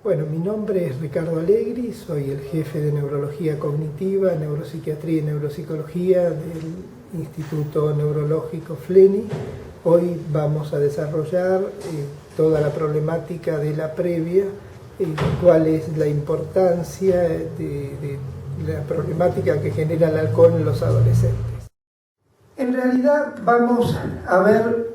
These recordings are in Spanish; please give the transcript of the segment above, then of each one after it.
Bueno, mi nombre es Ricardo Allegri, soy el jefe de Neurología Cognitiva, Neuropsiquiatría y Neuropsicología del Instituto Neurológico FLENI. Hoy vamos a desarrollar toda la problemática de la previa, cuál es la importancia de la problemática que genera el alcohol en los adolescentes. En realidad vamos a ver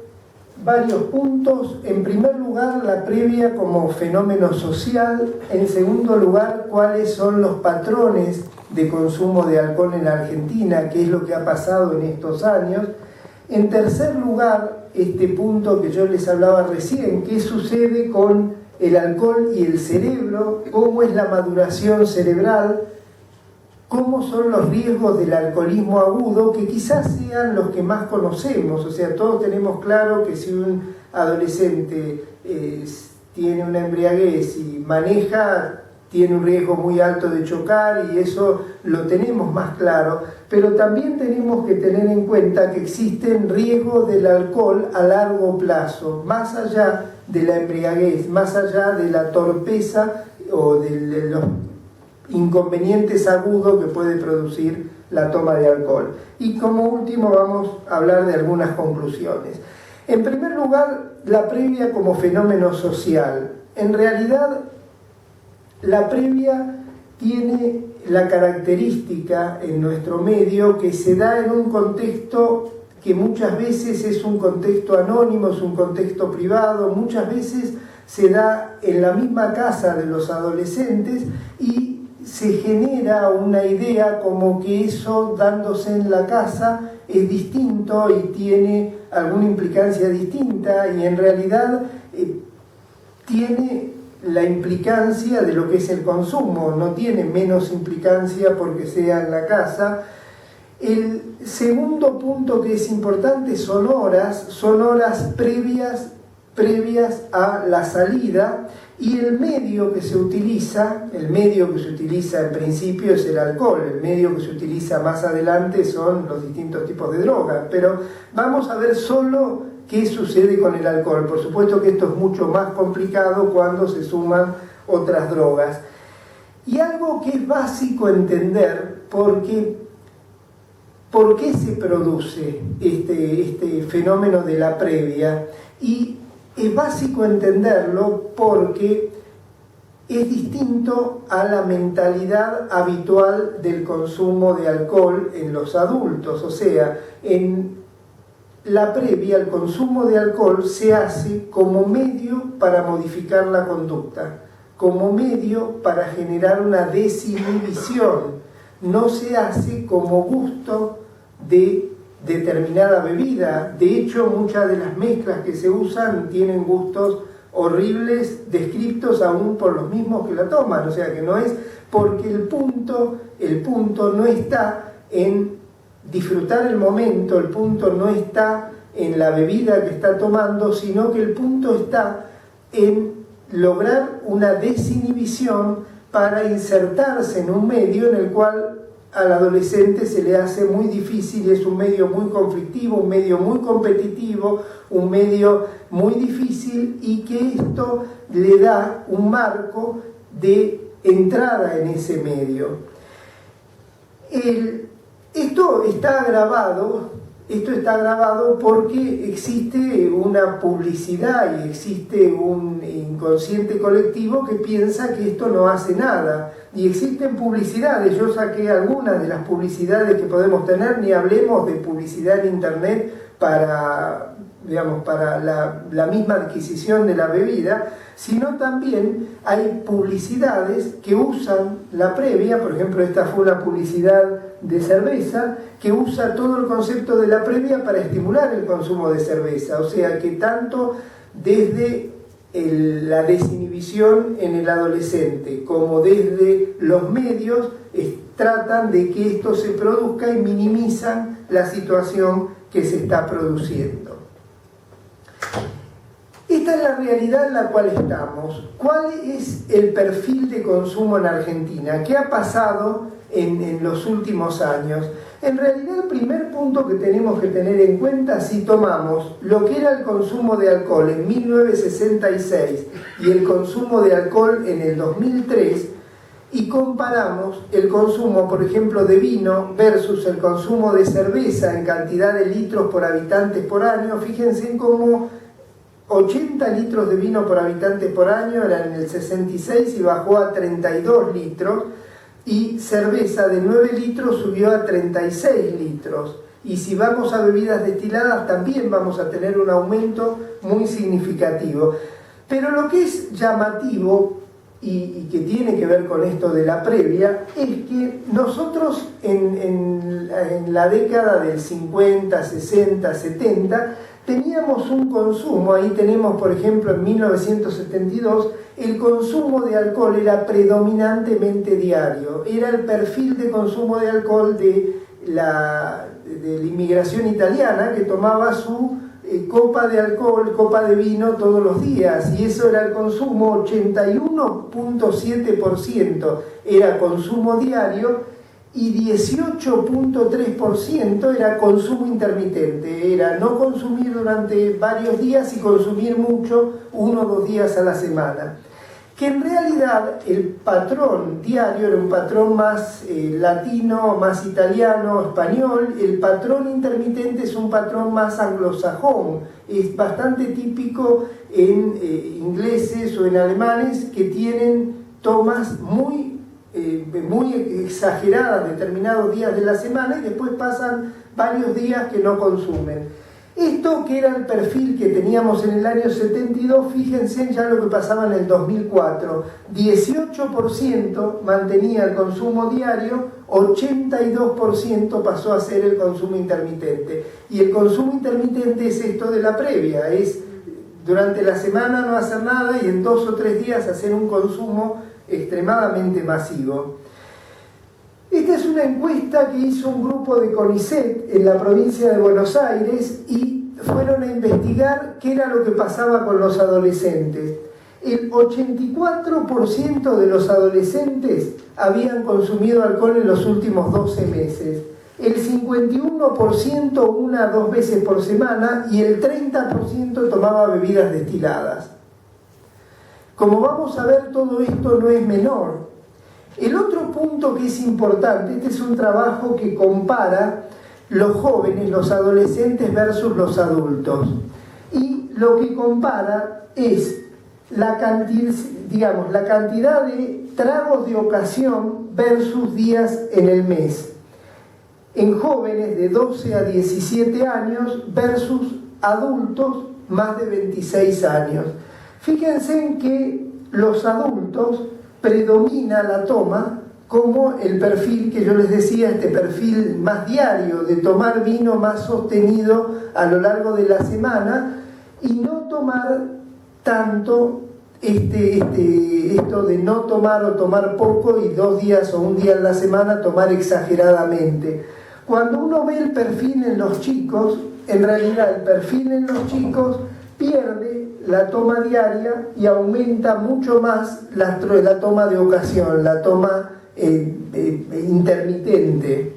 varios puntos. En primer lugar, la previa como fenómeno social. En segundo lugar, cuáles son los patrones de consumo de alcohol en la Argentina, qué es lo que ha pasado en estos años. En tercer lugar, este punto que yo les hablaba recién, qué sucede con el alcohol y el cerebro, cómo es la maduración cerebral, cómo son los riesgos del alcoholismo agudo, que quizás sean los que más conocemos. O sea, todos tenemos claro que si un adolescente tiene una embriaguez y maneja, tiene un riesgo muy alto de chocar, y eso lo tenemos más claro, pero también tenemos que tener en cuenta que existen riesgos del alcohol a largo plazo, más allá de la embriaguez, más allá de la torpeza o de los inconvenientes agudos que puede producir la toma de alcohol. Y como último vamos a hablar de algunas conclusiones. En primer lugar, la previa como fenómeno social. En realidad, la previa tiene la característica en nuestro medio que se da en un contexto que muchas veces es un contexto anónimo, es un contexto privado, muchas veces se da en la misma casa de los adolescentes y se genera una idea como que eso dándose en la casa es distinto y tiene alguna implicancia distinta, y en realidad tiene la implicancia de lo que es el consumo, no tiene menos implicancia porque sea en la casa. El segundo punto que es importante son horas previas a la salida, y el medio que se utiliza en principio es el alcohol, el medio que se utiliza más adelante son los distintos tipos de drogas, pero vamos a ver solo qué sucede con el alcohol. Por supuesto que esto es mucho más complicado cuando se suman otras drogas. Y algo que es básico entender, ¿por qué se produce este fenómeno de la previa? Y es básico entenderlo porque es distinto a la mentalidad habitual del consumo de alcohol en los adultos. O sea, en la previa, el consumo de alcohol se hace como medio para modificar la conducta, como medio para generar una desinhibición. No se hace como gusto de determinada bebida. De hecho, muchas de las mezclas que se usan tienen gustos horribles descritos aún por los mismos que la toman. O sea que no es porque el punto no está en disfrutar el momento, el punto no está en la bebida que está tomando, sino que el punto está en lograr una desinhibición para insertarse en un medio en el cual al adolescente se le hace muy difícil. Es un medio muy conflictivo, un medio muy competitivo, un medio muy difícil, y que esto le da un marco de entrada en ese medio. Esto está agravado porque existe una publicidad y existe un inconsciente colectivo que piensa que esto no hace nada. Y existen publicidades, yo saqué algunas de las publicidades que podemos tener, ni hablemos de publicidad en internet para la misma adquisición de la bebida, sino también hay publicidades que usan la previa. Por ejemplo, esta fue una publicidad de cerveza que usa todo el concepto de la previa para estimular el consumo de cerveza. O sea que tanto desde la desinhibición en el adolescente como desde los medios tratan de que esto se produzca y minimizan la situación que se está produciendo. esta es la realidad en la cual estamos. ¿Cuál es el perfil de consumo en Argentina? ¿Qué ha pasado en los últimos años? En realidad, el primer punto que tenemos que tener en cuenta, si tomamos lo que era el consumo de alcohol en 1966 y el consumo de alcohol en el 2003, y comparamos el consumo, por ejemplo, de vino versus el consumo de cerveza en cantidad de litros por habitantes por año, fíjense en cómo 80 litros de vino por habitante por año eran en el 66 y bajó a 32 litros, y cerveza de 9 litros subió a 36 litros. Y si vamos a bebidas destiladas también vamos a tener un aumento muy significativo. Pero lo que es llamativo y que tiene que ver con esto de la previa es que nosotros en la década del 50, 60, 70 teníamos un consumo, ahí tenemos por ejemplo en 1972, el consumo de alcohol era predominantemente diario, era el perfil de consumo de alcohol de la inmigración italiana que tomaba su copa de alcohol, copa de vino todos los días, y eso era el consumo, 81.7% era consumo diario y 18.3% era consumo intermitente, era no consumir durante varios días y consumir mucho 1 o 2 días a la semana. Que en realidad el patrón diario era un patrón más latino, más italiano, español. El patrón intermitente es un patrón más anglosajón, es bastante típico en ingleses o en alemanes que tienen tomas muy exageradas determinados días de la semana y después pasan varios días que no consumen. Esto que era el perfil que teníamos en el año 72, fíjense ya lo que pasaba en el 2004. 18% mantenía el consumo diario, 82% pasó a ser el consumo intermitente. Y el consumo intermitente es esto de la previa, es durante la semana no hacer nada y en 2 o 3 días hacer un consumo extremadamente masivo. Esta es una encuesta que hizo un grupo de CONICET en la provincia de Buenos Aires y fueron a investigar qué era lo que pasaba con los adolescentes. El 84% de los adolescentes habían consumido alcohol en los últimos 12 meses. El 51% 1 a 2 veces por semana y el 30% tomaba bebidas destiladas. Como vamos a ver, todo esto no es menor. El otro punto que es importante, este es un trabajo que compara los jóvenes, los adolescentes versus los adultos. Y lo que compara es la cantidad de tragos de ocasión versus días en el mes. En jóvenes de 12 a 17 años versus adultos más de 26 años. Fíjense en que los adultos predomina la toma como el perfil que yo les decía, este perfil más diario, de tomar vino más sostenido a lo largo de la semana y no tomar tanto esto de no tomar o tomar poco y 2 días o 1 día en la semana tomar exageradamente. Cuando uno ve el perfil en los chicos, en realidad el perfil en los chicos pierde la toma diaria y aumenta mucho más la toma de ocasión, la toma intermitente.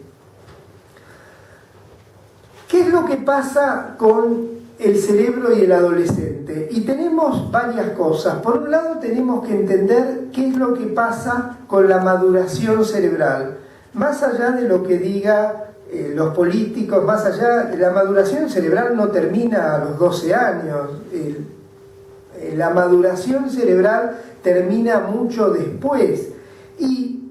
¿Qué es lo que pasa con el cerebro y el adolescente? Y tenemos varias cosas. Por un lado tenemos que entender qué es lo que pasa con la maduración cerebral. Más allá de lo que diga los políticos, más allá, la maduración cerebral no termina a los 12 años. La maduración cerebral termina mucho después. Y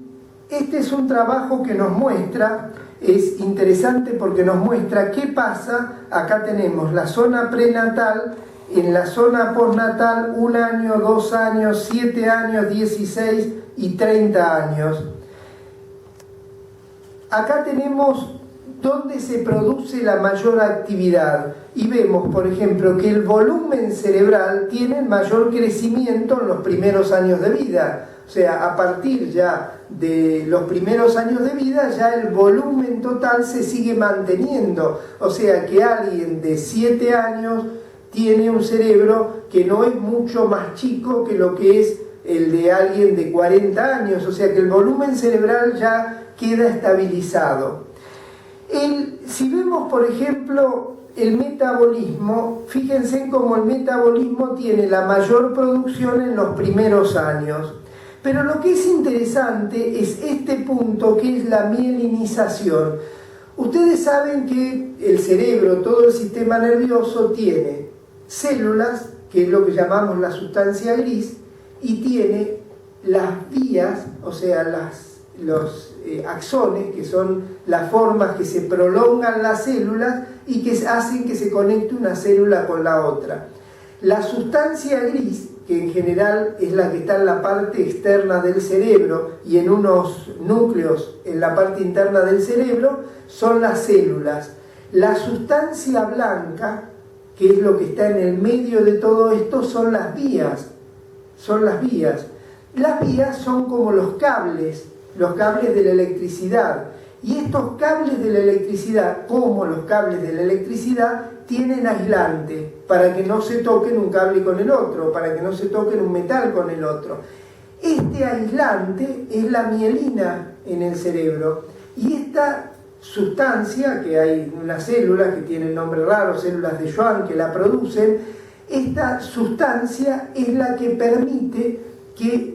este es un trabajo que nos muestra, es interesante porque nos muestra qué pasa. Acá tenemos la zona prenatal, en la zona postnatal 1 año, 2 años, 7 años, 16 y 30 años. Acá tenemos dónde se produce la mayor actividad y vemos, por ejemplo, que el volumen cerebral tiene mayor crecimiento en los primeros años de vida. O sea, a partir ya de los primeros años de vida, ya el volumen total se sigue manteniendo. O sea, que alguien de 7 años tiene un cerebro que no es mucho más chico que lo que es el de alguien de 40 años, o sea que el volumen cerebral ya queda estabilizado. Si vemos, por ejemplo, el metabolismo, fíjense cómo el metabolismo tiene la mayor producción en los primeros años. Pero lo que es interesante es este punto, que es la mielinización. Ustedes saben que el cerebro, todo el sistema nervioso, tiene células, que es lo que llamamos la sustancia gris, y tiene las vías, o sea, los axones, que son las formas que se prolongan las células y que hacen que se conecte una célula con la otra. La sustancia gris, que en general es la que está en la parte externa del cerebro y en unos núcleos en la parte interna del cerebro, son las células. La sustancia blanca, que es lo que está en el medio de todo esto, son las vías. Las vías son como los cables de la electricidad. Y estos cables de la electricidad, como los cables de la electricidad, tienen aislante para que no se toquen un cable con el otro, para que no se toquen un metal con el otro. Este aislante es la mielina en el cerebro. Y esta sustancia, que hay unas células que tienen nombre raro, células de Schwann, que la producen, esta sustancia es la que permite que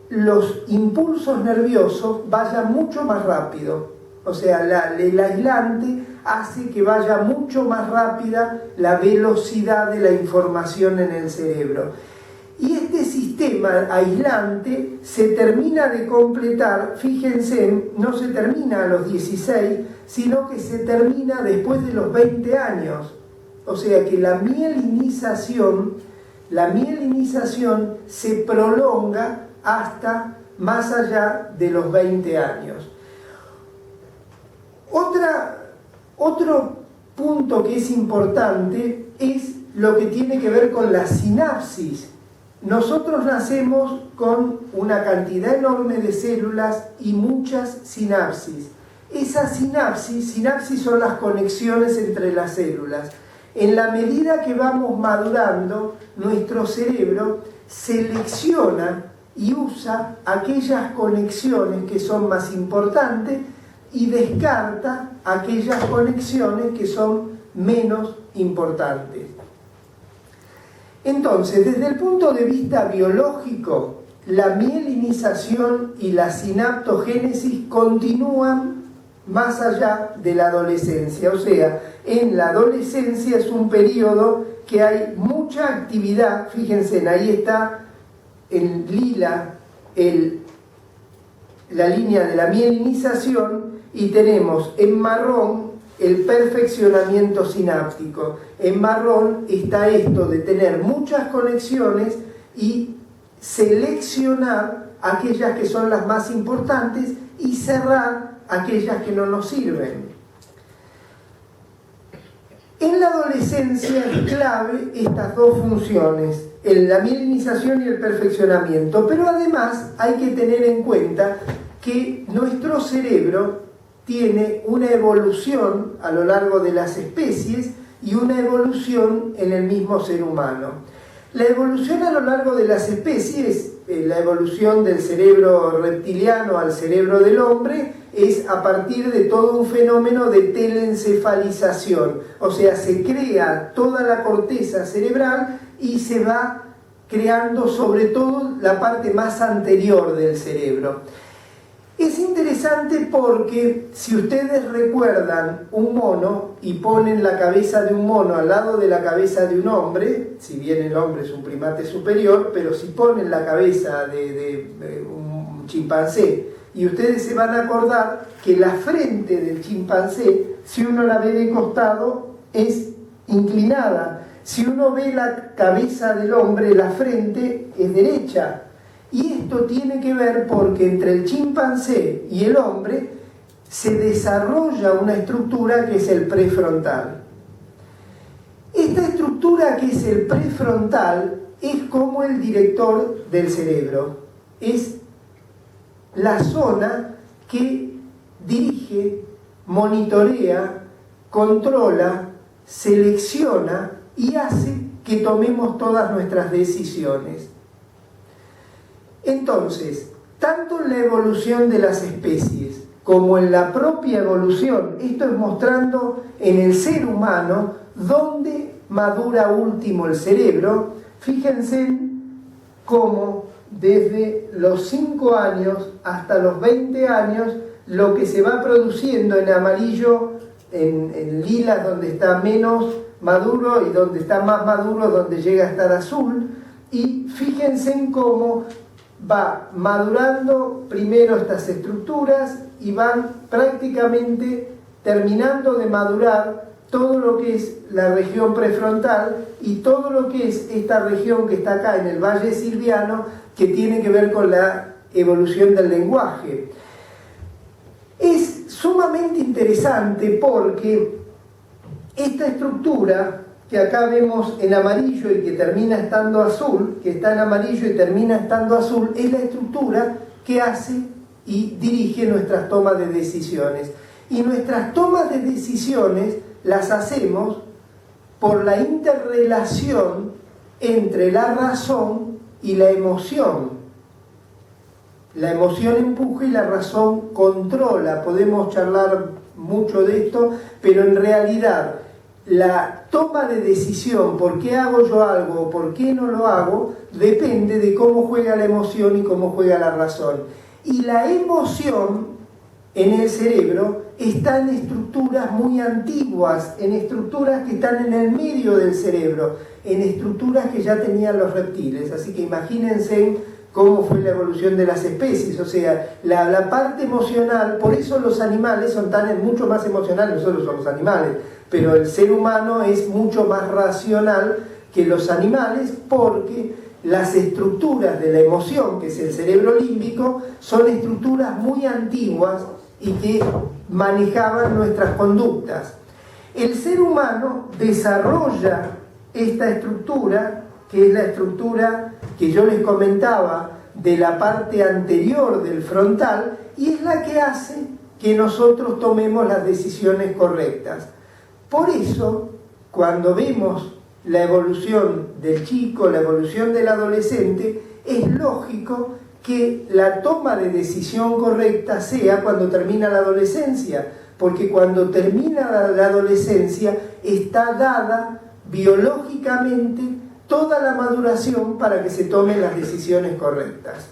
los impulsos nerviosos vayan mucho más rápido. O sea, el aislante hace que vaya mucho más rápida la velocidad de la información en el cerebro. Y este sistema aislante se termina de completar, fíjense, no se termina a los 16, sino que se termina después de los 20 años. O sea que la mielinización se prolonga hasta más allá de los 20 años. Otro punto que es importante es lo que tiene que ver con la sinapsis. Nosotros nacemos con una cantidad enorme de células y muchas sinapsis. Esas sinapsis son las conexiones entre las células. En la medida que vamos madurando, nuestro cerebro selecciona y usa aquellas conexiones que son más importantes y descarta aquellas conexiones que son menos importantes. Entonces, desde el punto de vista biológico, la mielinización y la sinaptogénesis continúan más allá de la adolescencia. O sea, en la adolescencia es un periodo que hay mucha actividad. Fíjense, ahí está en lila la línea de la mielinización y tenemos en marrón el perfeccionamiento sináptico. En marrón está esto de tener muchas conexiones y seleccionar aquellas que son las más importantes y cerrar aquellas que no nos sirven. En la adolescencia es clave estas dos funciones, la mielinización y el perfeccionamiento, pero además hay que tener en cuenta que nuestro cerebro tiene una evolución a lo largo de las especies y una evolución en el mismo ser humano. La evolución a lo largo de las especies, la evolución del cerebro reptiliano al cerebro del hombre, es a partir de todo un fenómeno de telencefalización. O sea, se crea toda la corteza cerebral y se va creando sobre todo la parte más anterior del cerebro. Es interesante porque si ustedes recuerdan un mono y ponen la cabeza de un mono al lado de la cabeza de un hombre, si bien el hombre es un primate superior, pero si ponen la cabeza de un chimpancé, y ustedes se van a acordar que la frente del chimpancé, si uno la ve de costado, es inclinada. Si uno ve la cabeza del hombre, la frente es derecha. Y esto tiene que ver porque entre el chimpancé y el hombre se desarrolla una estructura que es el prefrontal. Esta estructura que es el prefrontal es como el director del cerebro. Es la zona que dirige, monitorea, controla, selecciona y hace que tomemos todas nuestras decisiones. Entonces, tanto en la evolución de las especies como en la propia evolución, esto es mostrando en el ser humano dónde madura último el cerebro. Fíjense cómo desde los 5 años hasta los 20 años lo que se va produciendo en amarillo, en lilas donde está menos maduro y donde está más maduro donde llega a estar azul, y fíjense en cómo va madurando primero estas estructuras y van prácticamente terminando de madurar todo lo que es la región prefrontal y todo lo que es esta región que está acá en el Valle Silviano, que tiene que ver con la evolución del lenguaje. Es sumamente interesante porque esta estructura que acá vemos en amarillo y que termina estando azul, que está en amarillo y termina estando azul, es la estructura que hace y dirige nuestras tomas de decisiones. Y nuestras tomas de decisiones las hacemos por la interrelación entre la razón y la emoción. La emoción empuja y la razón controla. Podemos charlar mucho de esto, pero en realidad la toma de decisión, por qué hago yo algo o por qué no lo hago, depende de cómo juega la emoción y cómo juega la razón. Y la emoción en el cerebro está en estructuras muy antiguas, en estructuras que están en el medio del cerebro, en estructuras que ya tenían los reptiles. Así que imagínense cómo fue la evolución de las especies, o sea, la parte emocional. Por eso los animales son mucho más emocionales. Nosotros somos animales, pero el ser humano es mucho más racional que los animales, porque las estructuras de la emoción, que es el cerebro límbico, son estructuras muy antiguas y que manejaban nuestras conductas. El ser humano desarrolla esta estructura, que es la estructura que yo les comentaba de la parte anterior del frontal, y es la que hace que nosotros tomemos las decisiones correctas. Por eso, cuando vemos la evolución del chico, la evolución del adolescente, es lógico que la toma de decisión correcta sea cuando termina la adolescencia, porque cuando termina la adolescencia está dada biológicamente toda la maduración para que se tomen las decisiones correctas.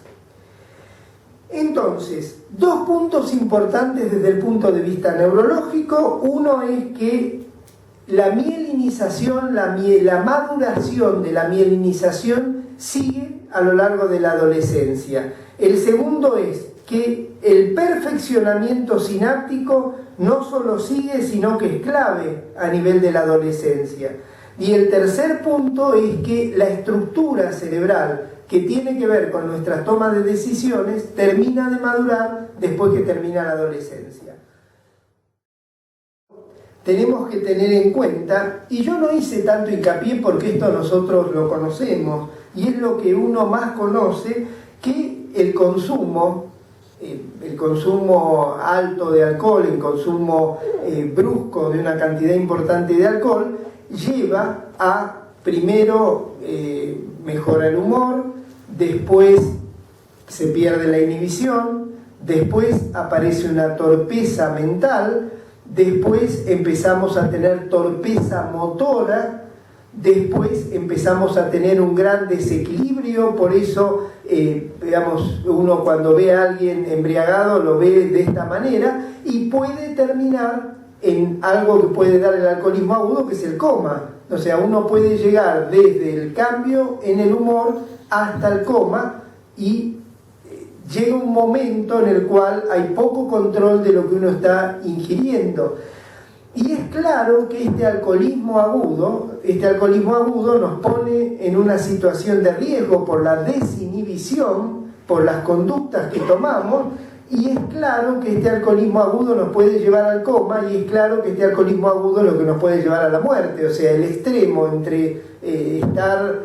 Entonces, 2 puntos importantes desde el punto de vista neurológico. Uno es que la mielinización, la maduración de la mielinización sigue a lo largo de la adolescencia. El segundo es que el perfeccionamiento sináptico no solo sigue, sino que es clave a nivel de la adolescencia. Y el tercer punto es que la estructura cerebral que tiene que ver con nuestras tomas de decisiones termina de madurar después que termina la adolescencia. Tenemos que tener en cuenta, y yo no hice tanto hincapié porque esto nosotros lo conocemos, y es lo que uno más conoce, que el consumo alto de alcohol, el consumo brusco de una cantidad importante de alcohol, lleva a, primero, mejora el humor, después se pierde la inhibición, después aparece una torpeza mental, después empezamos a tener torpeza motora, después empezamos a tener un gran desequilibrio. Por eso, uno cuando ve a alguien embriagado lo ve de esta manera, y puede terminar en algo que puede dar el alcoholismo agudo, que es el coma. O sea, uno puede llegar desde el cambio en el humor hasta el coma, y llega un momento en el cual hay poco control de lo que uno está ingiriendo. Y es claro que este alcoholismo agudo nos pone en una situación de riesgo por la desinhibición, por las conductas que tomamos, y es claro que este alcoholismo agudo nos puede llevar al coma, y es claro que este alcoholismo agudo es lo que nos puede llevar a la muerte. O sea, el extremo entre estar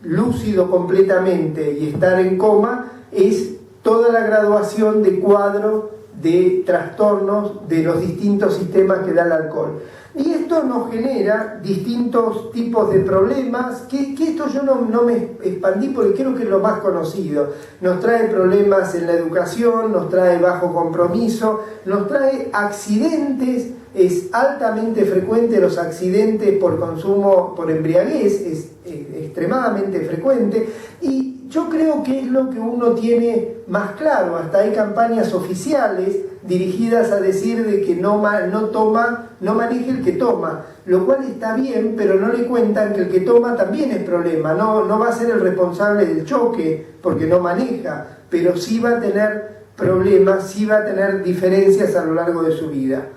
lúcido completamente y estar en coma es toda la graduación de cuadro de trastornos de los distintos sistemas que da el alcohol. Y esto nos genera distintos tipos de problemas, que esto yo no me expandí porque creo que es lo más conocido. Nos trae problemas en la educación, nos trae bajo compromiso, nos trae accidentes. Es altamente frecuente los accidentes por consumo, por embriaguez, es extremadamente frecuente, y yo creo que es lo que uno tiene más claro. Hasta hay campañas oficiales dirigidas a decir de que no maneje el que toma, lo cual está bien, pero no le cuentan que el que toma también es problema, no va a ser el responsable del choque porque no maneja, pero sí va a tener problemas, sí va a tener diferencias a lo largo de su vida.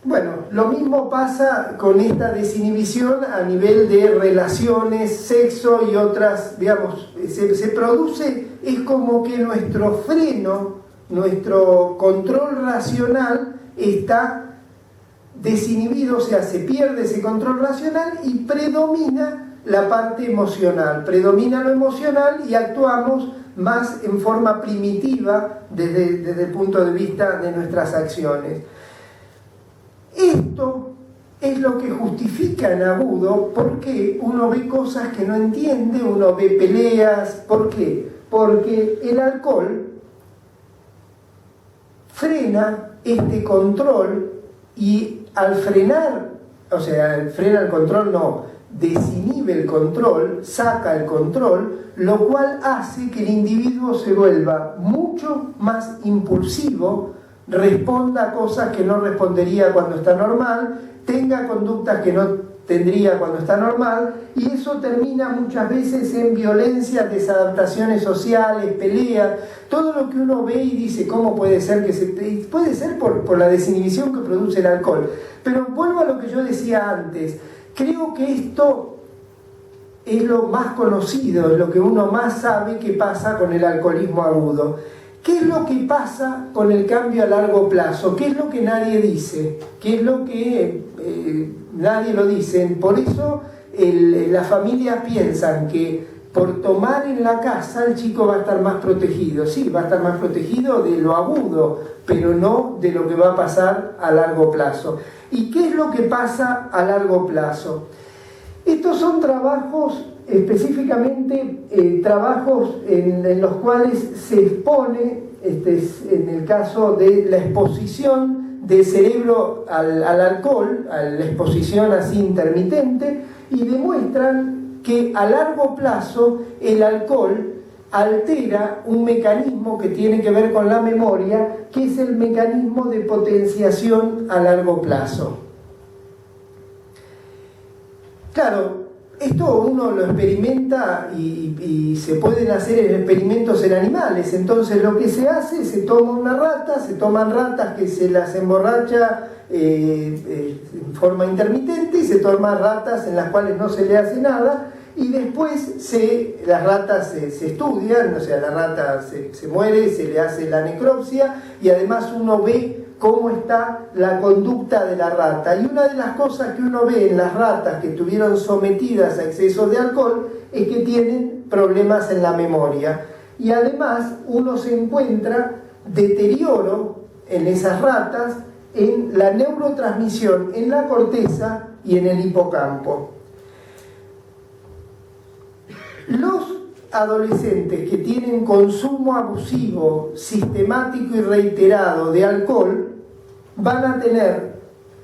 Bueno, lo mismo pasa con esta desinhibición a nivel de relaciones, sexo y otras, digamos, se produce, es como que nuestro freno, nuestro control racional está desinhibido, o sea, se pierde ese control racional y predomina la parte emocional, predomina lo emocional y actuamos más en forma primitiva desde el punto de vista de nuestras acciones. Esto es lo que justifica en agudo por qué uno ve cosas que no entiende, uno ve peleas. ¿Por qué? Porque el alcohol frena este control y al frenar, o sea, frena el control no, desinhibe el control, saca el control, lo cual hace que el individuo se vuelva mucho más impulsivo, responda a cosas que no respondería cuando está normal, tenga conductas que no tendría cuando está normal, y eso termina muchas veces en violencia, desadaptaciones sociales, peleas, todo lo que uno ve y dice, ¿cómo puede ser que puede ser por la desinhibición que produce el alcohol? Pero vuelvo a lo que yo decía antes, creo que esto es lo más conocido, es lo que uno más sabe que pasa con el alcoholismo agudo. ¿Qué es lo que pasa con el cambio a largo plazo? ¿Qué es lo que nadie dice? ¿Qué es lo que nadie lo dice? Por eso las familias piensan que por tomar en la casa el chico va a estar más protegido. Sí, va a estar más protegido de lo agudo, pero no de lo que va a pasar a largo plazo. ¿Y qué es lo que pasa a largo plazo? Estos son trabajos, específicamente trabajos en los cuales se expone, en el caso de la exposición del cerebro al alcohol, a la exposición así intermitente, y demuestran que a largo plazo el alcohol altera un mecanismo que tiene que ver con la memoria, que es el mecanismo de potenciación a largo plazo. Claro, esto uno lo experimenta y se pueden hacer experimentos en animales. Entonces lo que se hace, se toma una rata, se toman ratas que se las emborracha en forma intermitente y se toman ratas en las cuales no se le hace nada, y después las ratas se estudian, o sea, la rata se muere, se le hace la necropsia y además uno ve cómo está la conducta de la rata. Y una de las cosas que uno ve en las ratas que estuvieron sometidas a exceso de alcohol es que tienen problemas en la memoria. Y además uno se encuentra deterioro en esas ratas en la neurotransmisión, en la corteza y en el hipocampo. Los adolescentes que tienen consumo abusivo, sistemático y reiterado de alcohol van a tener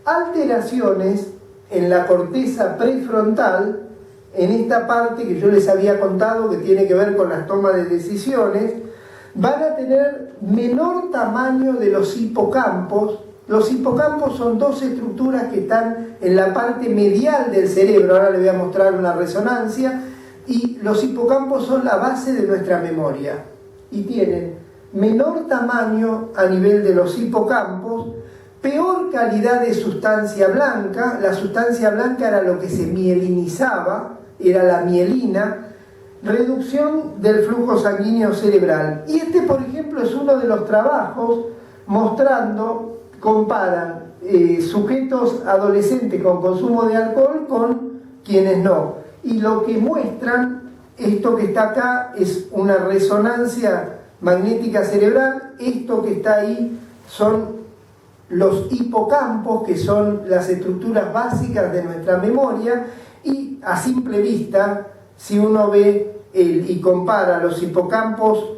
alteraciones en la corteza prefrontal, en esta parte que yo les había contado que tiene que ver con las tomas de decisiones, van a tener menor tamaño de los hipocampos. Los hipocampos son dos estructuras que están en la parte medial del cerebro, ahora les voy a mostrar una resonancia, y los hipocampos son la base de nuestra memoria y tienen menor tamaño a nivel de los hipocampos, peor calidad de sustancia blanca. La sustancia blanca era lo que se mielinizaba, era la mielina, reducción del flujo sanguíneo cerebral. Y por ejemplo, es uno de los trabajos mostrando, comparan sujetos adolescentes con consumo de alcohol con quienes no. Y lo que muestran, esto que está acá, es una resonancia magnética cerebral, esto que está ahí son los hipocampos, que son las estructuras básicas de nuestra memoria, y a simple vista, si uno ve y compara los hipocampos,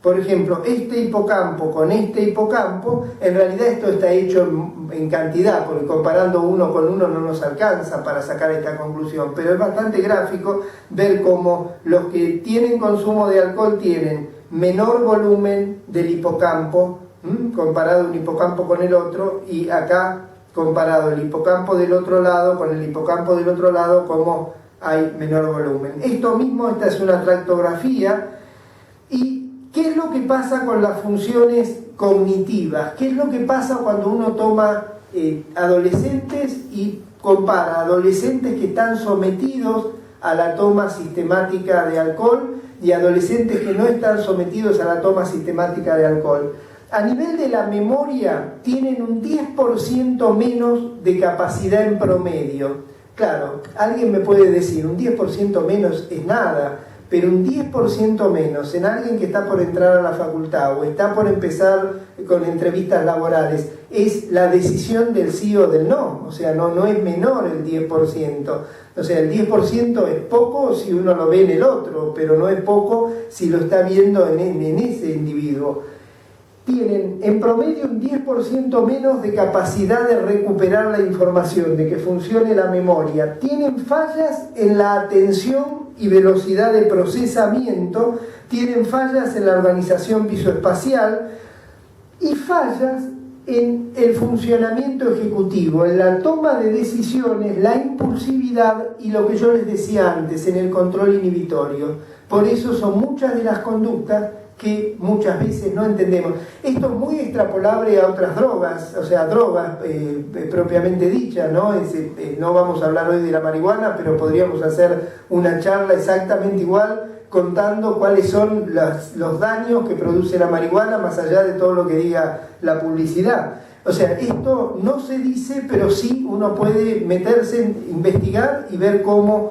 por ejemplo, este hipocampo con este hipocampo, en realidad esto está hecho en cantidad, porque comparando uno con uno no nos alcanza para sacar esta conclusión, pero es bastante gráfico ver cómo los que tienen consumo de alcohol tienen menor volumen del hipocampo, comparado un hipocampo con el otro, y acá comparado el hipocampo del otro lado con el hipocampo del otro lado, como hay menor volumen. Esto mismo, esta es una tractografía. ¿Y qué es lo que pasa con las funciones cognitivas? ¿Qué es lo que pasa cuando uno toma adolescentes y compara adolescentes que están sometidos a la toma sistemática de alcohol y adolescentes que no están sometidos a la toma sistemática de alcohol? A nivel de la memoria, tienen un 10% menos de capacidad en promedio. Claro, alguien me puede decir, un 10% menos es nada, pero un 10% menos en alguien que está por entrar a la facultad o está por empezar con entrevistas laborales, es la decisión del sí o del no. O sea, no es menor el 10%. O sea, el 10% es poco si uno lo ve en el otro, pero no es poco si lo está viendo en ese individuo. Tienen en promedio un 10% menos de capacidad de recuperar la información, de que funcione la memoria. Tienen fallas en la atención y velocidad de procesamiento, tienen fallas en la organización visoespacial y fallas en el funcionamiento ejecutivo, en la toma de decisiones, la impulsividad y lo que yo les decía antes, en el control inhibitorio. Por eso son muchas de las conductas que muchas veces no entendemos. Esto es muy extrapolable a otras drogas, o sea, drogas propiamente dichas, ¿no? No vamos a hablar hoy de la marihuana, pero podríamos hacer una charla exactamente igual, contando cuáles son los daños que produce la marihuana, más allá de todo lo que diga la publicidad. O sea, esto no se dice, pero sí uno puede meterse, investigar y ver cómo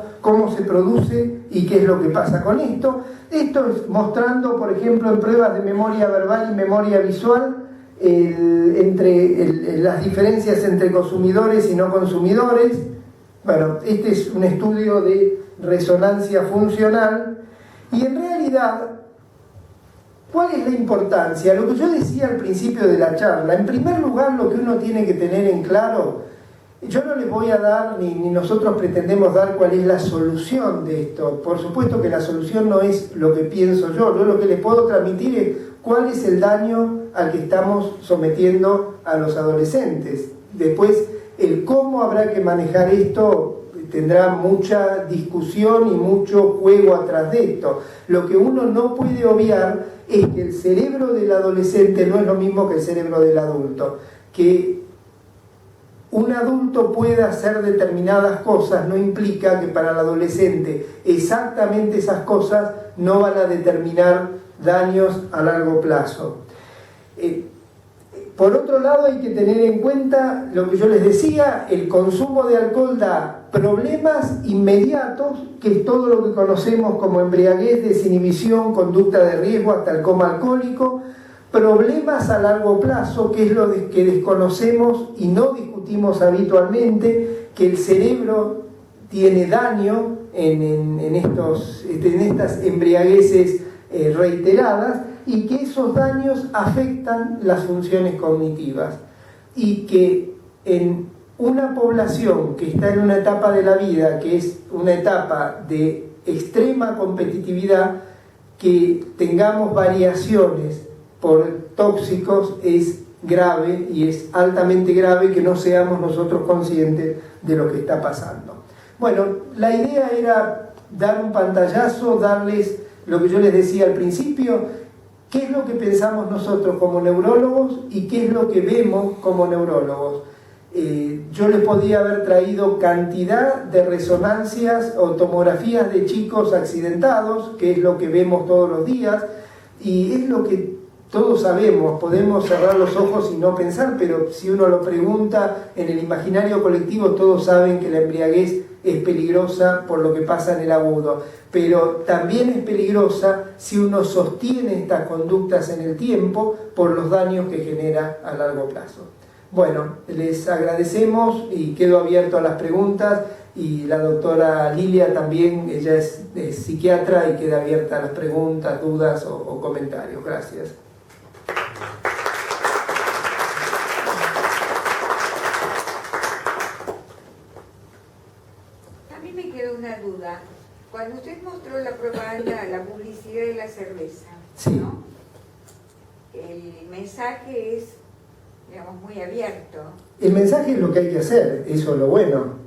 se produce y qué es lo que pasa con esto. Esto es mostrando, por ejemplo, en pruebas de memoria verbal y memoria visual, las diferencias entre consumidores y no consumidores. Bueno, este es un estudio de resonancia funcional. Y en realidad, ¿cuál es la importancia? Lo que yo decía al principio de la charla, en primer lugar, lo que uno tiene que tener en claro, yo no les voy a dar, ni nosotros pretendemos dar cuál es la solución de esto. Por supuesto que la solución no es lo que pienso yo lo que les puedo transmitir es cuál es el daño al que estamos sometiendo a los adolescentes. Después, el cómo habrá que manejar esto tendrá mucha discusión y mucho juego atrás de esto. Lo que uno no puede obviar es que el cerebro del adolescente no es lo mismo que el cerebro del adulto. Que un adulto pueda hacer determinadas cosas no implica que para el adolescente exactamente esas cosas no van a determinar daños a largo plazo. Por otro lado, hay que tener en cuenta lo que yo les decía, el consumo de alcohol da problemas inmediatos, que es todo lo que conocemos como embriaguez, desinhibición, conducta de riesgo hasta el coma alcohólico, problemas a largo plazo, que es lo que desconocemos y no discutimos habitualmente, que el cerebro tiene daño en estas embriagueces reiteradas, y que esos daños afectan las funciones cognitivas, y que en una población que está en una etapa de la vida que es una etapa de extrema competitividad, que tengamos variaciones por tóxicos es grave, y es altamente grave que no seamos nosotros conscientes de lo que está pasando. Bueno, la idea era dar un pantallazo, darles lo que yo les decía al principio, qué es lo que pensamos nosotros como neurólogos y qué es lo que vemos como neurólogos. Yo les podía haber traído cantidad de resonancias o tomografías de chicos accidentados, que es lo que vemos todos los días, y es lo que todos sabemos. Podemos cerrar los ojos y no pensar, pero si uno lo pregunta en el imaginario colectivo, todos saben que la embriaguez es peligrosa por lo que pasa en el agudo, pero también es peligrosa si uno sostiene estas conductas en el tiempo por los daños que genera a largo plazo. Bueno, les agradecemos y quedo abierto a las preguntas, y la doctora Lilia también, ella es psiquiatra y queda abierta a las preguntas, dudas o comentarios. Gracias. A mí me quedó una duda. Cuando usted mostró la propaganda, la publicidad de la cerveza, Sí. ¿no? El mensaje es, digamos, muy abierto. El mensaje es lo que hay que hacer, eso es lo bueno.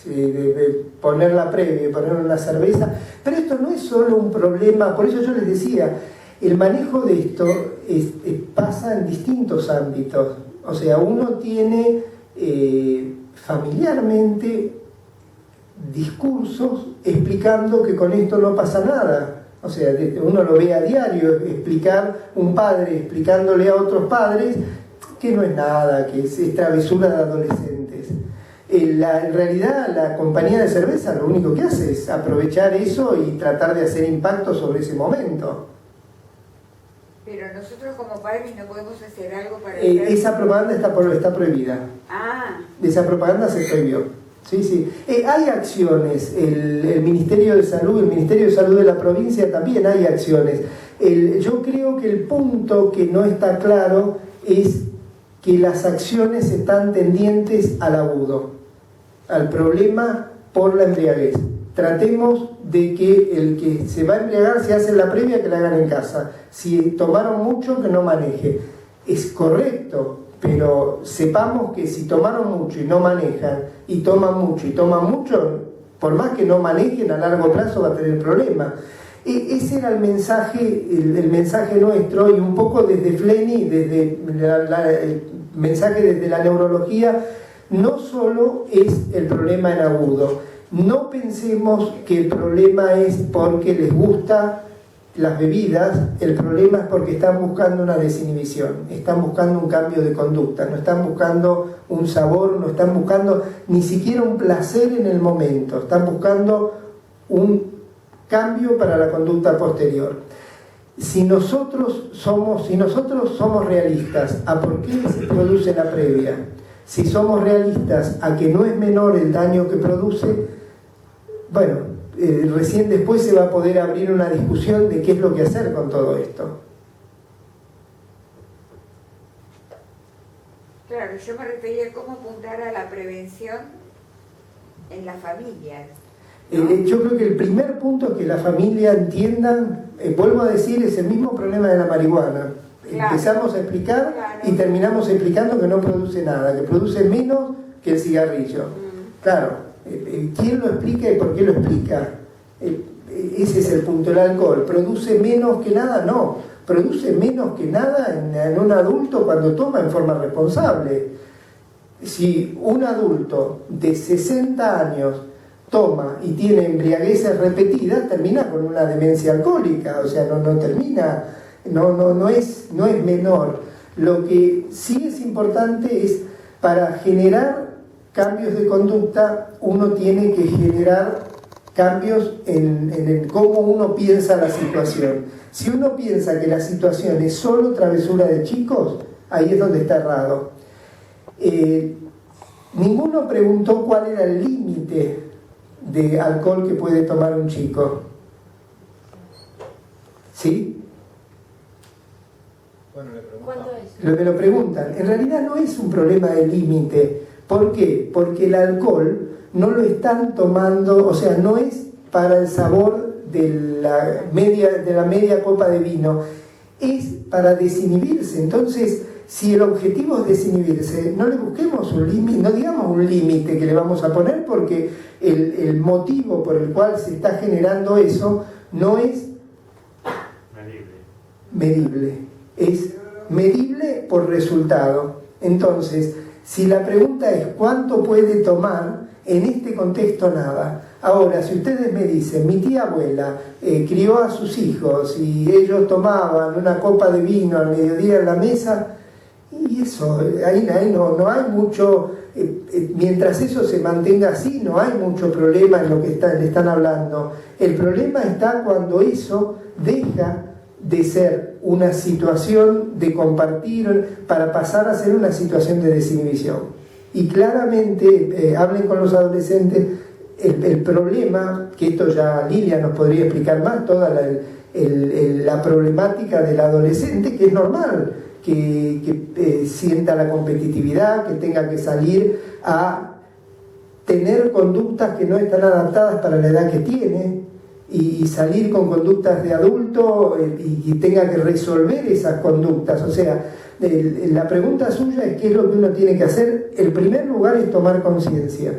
De poner la previa, poner una cerveza, pero esto no es solo un problema, por eso yo les decía, el manejo de esto pasa en distintos ámbitos, o sea, uno tiene familiarmente discursos explicando que con esto no pasa nada, o sea, uno lo ve a diario, explicar un padre explicándole a otros padres que no es nada, que es travesura de adolescentes. En realidad la compañía de cerveza lo único que hace es aprovechar eso y tratar de hacer impacto sobre ese momento. Pero nosotros como padres no podemos hacer algo para... Esa propaganda está prohibida. Ah. Esa propaganda se prohibió. Sí, sí. Hay acciones, el Ministerio de Salud, el Ministerio de Salud de la provincia también hay acciones. Yo creo que el punto que no está claro es que las acciones están tendientes al agudo, al problema por la embriaguez. Tratemos de que el que se va a embriagar, si hace la previa, que la hagan en casa. Si tomaron mucho, que no maneje. Es correcto, pero sepamos que si tomaron mucho y no manejan, y toman mucho, por más que no manejen, a largo plazo va a tener problemas. Ese era el mensaje nuestro, y un poco desde Fleni, desde el mensaje desde la neurología, no solo es el problema en agudo. No pensemos que el problema es porque les gusta las bebidas, el problema es porque están buscando una desinhibición, están buscando un cambio de conducta, no están buscando un sabor, no están buscando ni siquiera un placer en el momento, están buscando un cambio para la conducta posterior. Si nosotros somos realistas a por qué se produce la previa, si somos realistas a que no es menor el daño que produce, bueno, recién después se va a poder abrir una discusión de qué es lo que hacer con todo esto. Claro, yo me refería a cómo apuntar a la prevención en las familias, ¿no? Yo creo que el primer punto es que la familia entienda, vuelvo a decir, es el mismo problema de la marihuana. Claro. Empezamos a explicar, claro, y terminamos explicando que no produce nada, que produce menos que el cigarrillo. Claro, ¿quién lo explica y por qué lo explica? Ese es el punto. El alcohol, ¿produce menos que nada? No, produce menos que nada en un adulto cuando toma en forma responsable. Si un adulto de 60 años toma y tiene embriagueces repetidas, termina con una demencia alcohólica, o sea, no termina, no es menor. Lo que sí es importante es, para generar cambios de conducta, uno tiene que generar cambios en cómo uno piensa la situación. Si uno piensa que la situación es solo travesura de chicos, ahí es donde está errado. Ninguno preguntó cuál era el límite de alcohol que puede tomar un chico. ¿Sí? ¿Cuánto es? Lo que lo preguntan. En realidad no es un problema de límite. ¿Por qué? Porque el alcohol no lo están tomando, o sea, no es para el sabor de la media copa de vino, es para desinhibirse. Entonces, si el objetivo es desinhibirse, no le busquemos un límite, no digamos un límite que le vamos a poner, porque el motivo por el cual se está generando eso no es medible, es medible por resultado. Entonces, si la pregunta es ¿cuánto puede tomar? En este contexto nada. Ahora, si ustedes me dicen, mi tía abuela crió a sus hijos y ellos tomaban una copa de vino al mediodía en la mesa, y eso, ahí no hay mucho, mientras eso se mantenga así, no hay mucho problema en lo que le están hablando. El problema está cuando eso deja de ser una situación de compartir para pasar a ser una situación de desinhibición. Y claramente, hablen con los adolescentes, el problema, que esto ya Lilia nos podría explicar más, toda la problemática del adolescente, que es normal, que sienta la competitividad, que tenga que salir a tener conductas que no están adaptadas para la edad que tiene, y salir con conductas de adulto y tenga que resolver esas conductas. O sea, la pregunta suya es qué es lo que uno tiene que hacer. El primer lugar es tomar conciencia.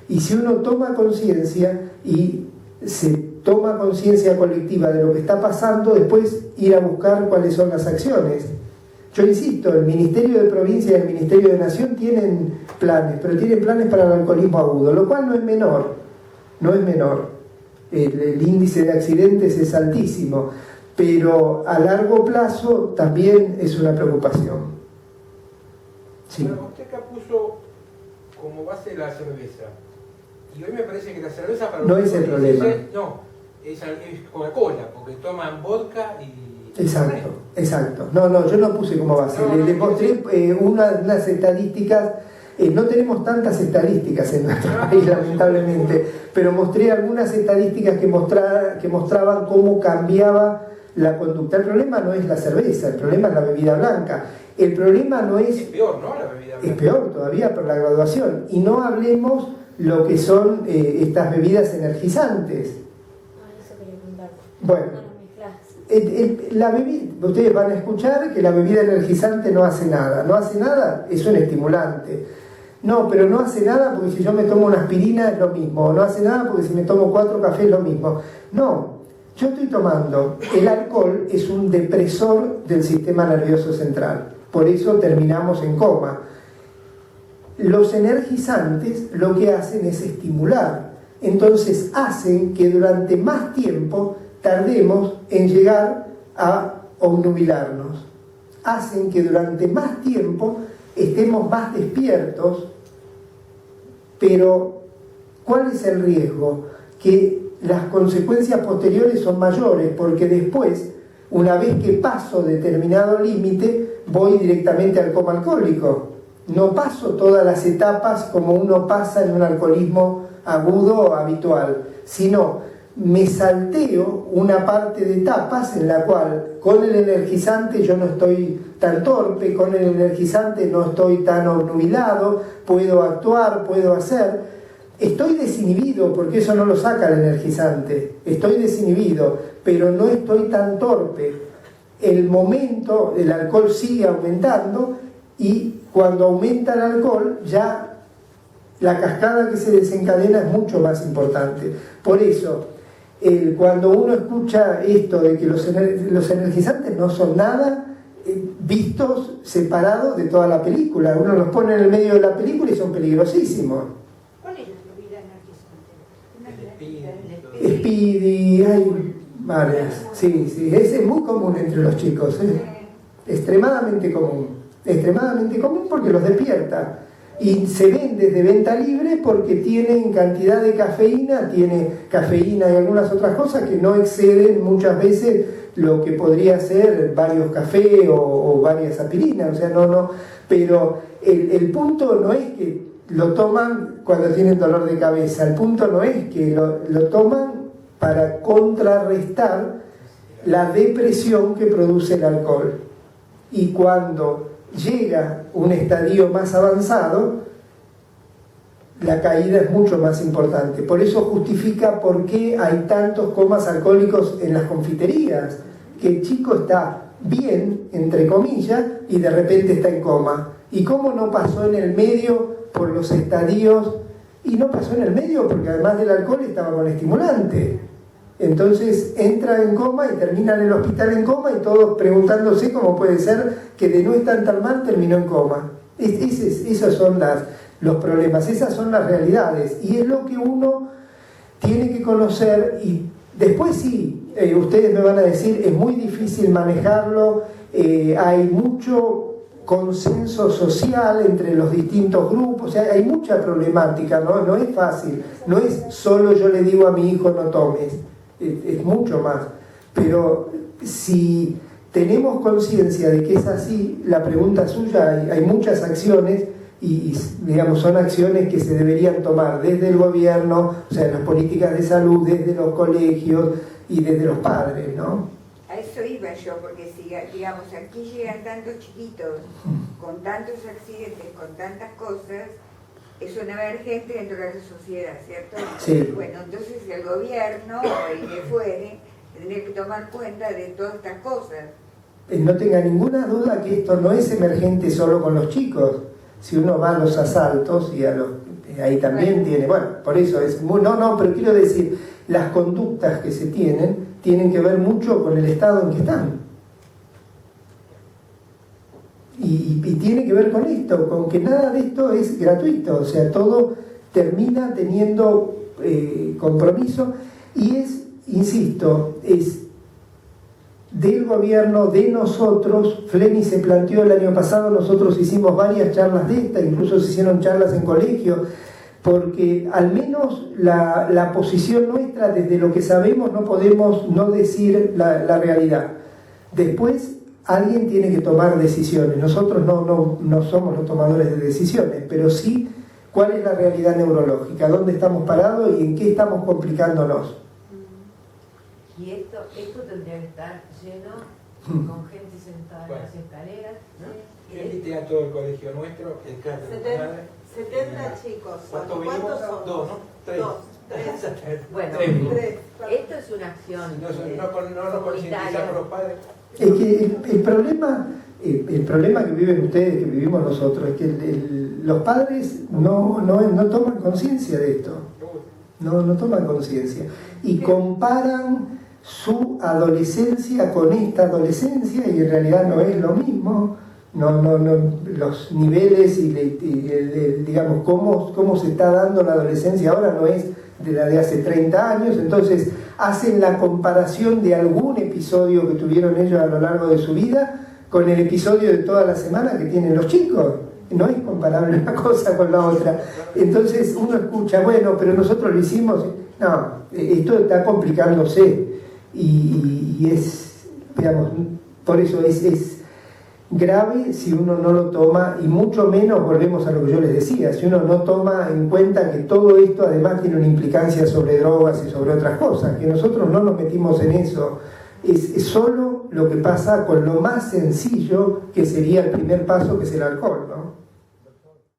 Y si uno toma conciencia y se toma conciencia colectiva de lo que está pasando, después ir a buscar cuáles son las acciones. Yo insisto, el Ministerio de Provincia y el Ministerio de Nación tienen planes, pero tienen planes para el alcoholismo agudo, lo cual no es menor, no es menor. El índice de accidentes es altísimo, pero a largo plazo también es una preocupación. Sí. Bueno, usted acá puso como base la cerveza, y hoy me parece que la cerveza para no es el problema. No, es Coca-Cola, porque toman vodka y... Exacto, exacto. No, yo no puse como base. Le mostré unas estadísticas. No tenemos tantas estadísticas en nuestro país, lamentablemente, pero mostré algunas estadísticas que mostraban cómo cambiaba la conducta. El problema no es la cerveza, el problema es la bebida blanca. El problema no es... Es peor, ¿no? La bebida blanca. Es peor todavía por la graduación. Y no hablemos lo que son estas bebidas energizantes. Eso quería preguntar. Bueno. La bebida, ustedes van a escuchar que la bebida energizante no hace nada. No hace nada, es un estimulante. No, pero no hace nada porque si yo me tomo una aspirina es lo mismo. No hace nada porque si me tomo 4 cafés es lo mismo. No, yo estoy tomando. El alcohol es un depresor del sistema nervioso central. Por eso terminamos en coma. Los energizantes lo que hacen es estimular. Entonces hacen que durante más tiempo tardemos en llegar a obnubilarnos. Hacen que durante más tiempo estemos más despiertos, pero ¿cuál es el riesgo? Que las consecuencias posteriores son mayores, porque después, una vez que paso determinado límite, voy directamente al coma alcohólico. No paso todas las etapas como uno pasa en un alcoholismo agudo o habitual, sino me salteo una parte de etapas en la cual con el energizante yo no estoy tan torpe, con el energizante no estoy tan obnubilado, puedo actuar, puedo hacer. Estoy desinhibido, porque eso no lo saca el energizante. Estoy desinhibido, pero no estoy tan torpe. El momento, el alcohol sigue aumentando y cuando aumenta el alcohol ya la cascada que se desencadena es mucho más importante. Por eso, cuando uno escucha esto de que los energizantes no son nada, vistos separados de toda la película, uno los pone en el medio de la película y son peligrosísimos. ¿Cuál es la bebida energizante? Speedy, hay varias. Sí, es muy común entre los chicos, extremadamente común porque los despierta. Y se vende de venta libre porque tienen cantidad de cafeína, tiene cafeína y algunas otras cosas que no exceden muchas veces lo que podría ser varios cafés o varias aspirinas, o sea, no, pero el punto no es que lo toman cuando tienen dolor de cabeza, el punto no es que lo toman para contrarrestar la depresión que produce el alcohol. Y cuando llega un estadio más avanzado, la caída es mucho más importante. Por eso justifica por qué hay tantos comas alcohólicos en las confiterías, que el chico está bien, entre comillas, y de repente está en coma. ¿Y cómo no pasó en el medio por los estadios? Y no pasó en el medio porque además del alcohol estaba con estimulante. Entonces entra en coma y termina en el hospital en coma y todos preguntándose cómo puede ser que de no estar tan mal terminó en coma. Esos son los problemas, esas son las realidades y es lo que uno tiene que conocer. Y después sí, ustedes me van a decir, es muy difícil manejarlo, hay mucho consenso social entre los distintos grupos, o sea, hay mucha problemática, no es fácil, no es solo yo le digo a mi hijo no tomes, es mucho más, pero si tenemos conciencia de que es así, la pregunta suya, hay muchas acciones y, digamos, son acciones que se deberían tomar desde el gobierno, o sea, las políticas de salud, desde los colegios y desde los padres, ¿no? A eso iba yo, porque si, digamos, aquí llegan tantos chiquitos, con tantos accidentes, con tantas cosas, es una emergente dentro de la sociedad, ¿cierto? Sí. Bueno, entonces el gobierno, o el que fuere, tendría que tomar cuenta de todas estas cosas. No tenga ninguna duda que esto no es emergente solo con los chicos. Si uno va a los asaltos y a los, ahí también tiene, bueno, por eso es muy, pero quiero decir, las conductas que se tienen que ver mucho con el estado en que están. Y tiene que ver con esto, con que nada de esto es gratuito, o sea, todo termina teniendo compromiso y es, insisto, es del gobierno, de nosotros. Fleni se planteó el año pasado, nosotros hicimos varias charlas de esta, incluso se hicieron charlas en colegio, porque al menos la posición nuestra, desde lo que sabemos, no podemos no decir la realidad. Después alguien tiene que tomar decisiones, nosotros no somos los tomadores de decisiones, pero sí cuál es la realidad neurológica, dónde estamos parados y en qué estamos complicándonos. Y esto tendría que estar lleno con gente sentada en las escaleras, ¿no? Yo invité a todo el colegio nuestro, el CAR de mi madre. 70 chicos. ¿Cuántos ¿Cuántos vinimos? son? 2, ¿no? 3. Dos, tres. Bueno, Tres. esto es una acción No nos concientizamos los padres. Es que el problema que viven ustedes, que vivimos nosotros, es que los padres no toman conciencia de esto, no toman conciencia y comparan su adolescencia con esta adolescencia y en realidad no es lo mismo. Los niveles y digamos cómo se está dando la adolescencia ahora no es de la de hace 30 años, entonces hacen la comparación de algún episodio que tuvieron ellos a lo largo de su vida con el episodio de toda la semana que tienen los chicos. No es comparable una cosa con la otra. Entonces uno escucha, bueno, pero nosotros lo hicimos. No, esto está complicándose y es, digamos, por eso es grave si uno no lo toma, y mucho menos, volvemos a lo que yo les decía, si uno no toma en cuenta que todo esto además tiene una implicancia sobre drogas y sobre otras cosas, que nosotros no nos metimos en eso, es solo lo que pasa con lo más sencillo que sería el primer paso, que es el alcohol, ¿no?